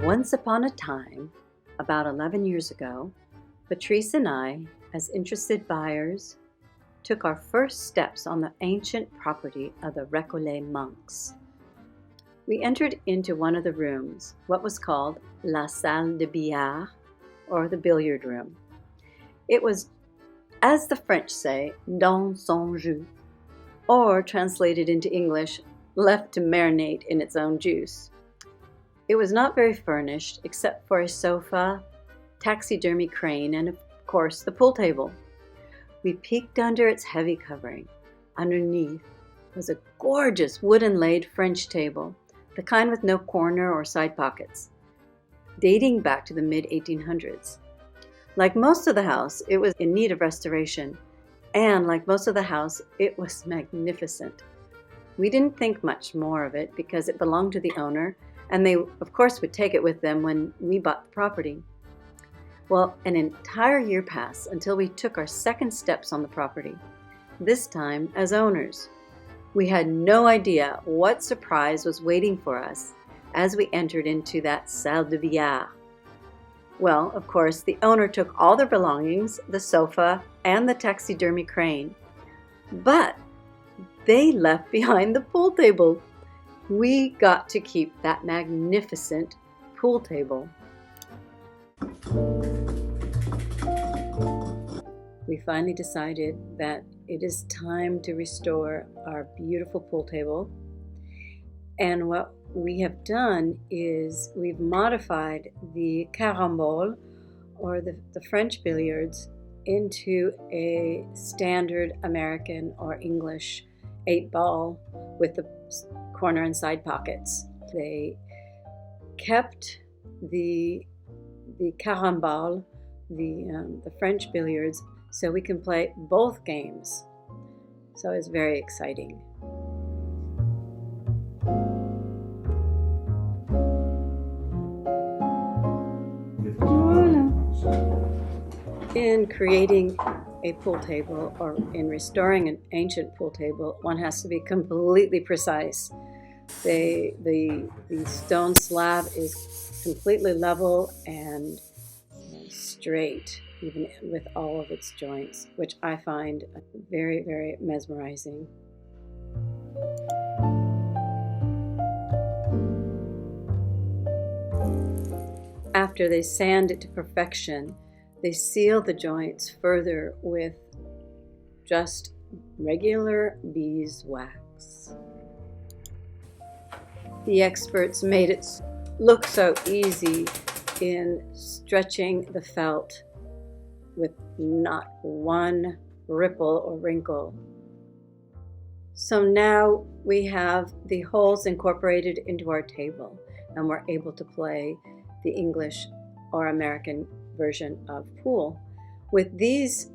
Once upon a time, about 11 years ago, Patrice and I, as interested buyers, took our first steps on the ancient property of the Récollets monks. We entered into one of the rooms, what was called la salle de billard, or the billiard room. It was, as the French say, dans son jus, or translated into English, left to marinate in its own juice. It was not very furnished, except for a sofa, taxidermy crane, and of course the pool table. We peeked under its heavy covering. Underneath was a gorgeous wooden-laid French table, the kind with no corner or side pockets, dating back to the mid-1800s. Like most of the house, it was in need of restoration, and like most of the house, it was magnificent. We didn't think much more of it because it belonged to the owner, and they, of course, would take it with them when we bought the property. Well, an entire year passed until we took our second steps on the property, this time as owners. We had no idea what surprise was waiting for us as we entered into that salle de billard. Well, of course, the owner took all their belongings, the sofa, and the taxidermy crane, but they left behind the pool table. We got to keep that magnificent pool table. We finally decided that it is time to restore our beautiful pool table. And what we have done is we've modified the Carambole, or the French billiards, into a standard American or English 8-ball with the corner and side pockets. They kept the Carambole, the French billiards, so we can play both games. So it's very exciting. In creating a pool table, or in restoring an ancient pool table, one has to be completely precise. The stone slab is completely level and straight, even with all of its joints, which I find very, very mesmerizing. After they sand it to perfection, they seal the joints further with just regular beeswax. The experts made it look so easy in stretching the felt with not one ripple or wrinkle. So now we have the holes incorporated into our table, and we're able to play the English or American version of pool. With these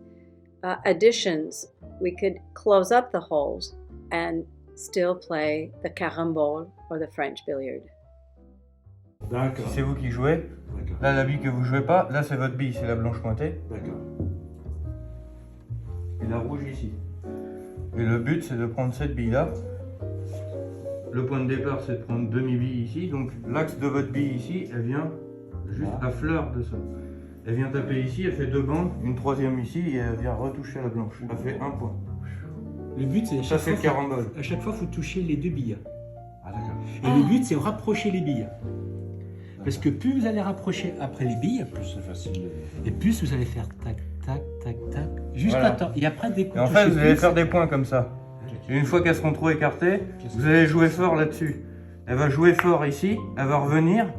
additions, we could close up the holes and still play the carambole or the French billiard. Si c'est vous qui jouez, là la bille que vous jouez pas, là c'est votre bille, c'est la blanche pointée. Et la rouge ici. Et le but c'est de prendre cette bille là. Le point de départ c'est de prendre demi-bille ici, donc l'axe de votre bille ici, elle vient juste à fleur de ça. Elle vient taper ici, elle fait 2 bandes, une troisième ici et elle vient retoucher la blanche. Elle fait 1 point. Le but c'est ça c'est le carambole. À chaque fois il faut toucher les 2 billes. Ah d'accord. Et le but c'est rapprocher les billes. Parce que plus vous allez rapprocher après les billes, plus c'est facile. Et plus vous allez faire tac, tac, tac, tac, jusqu'à temps. Et après des coups. Et en fait vous allez faire des points comme ça. Et une fois qu'elles seront trop écartées, vous allez jouer fort là-dessus. Elle va jouer fort ici, elle va revenir,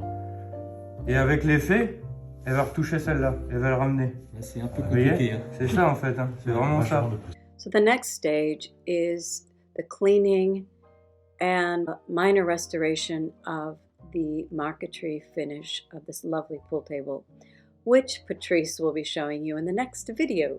et avec l'effet, elle va retoucher celle-là, elle va le ramener. C'est un peu compliqué. Hein. C'est ça en fait, hein. C'est vraiment ça. So the next stage is the cleaning and minor restoration of the marquetry finish of this lovely pool table, which Patrice will be showing you in the next video.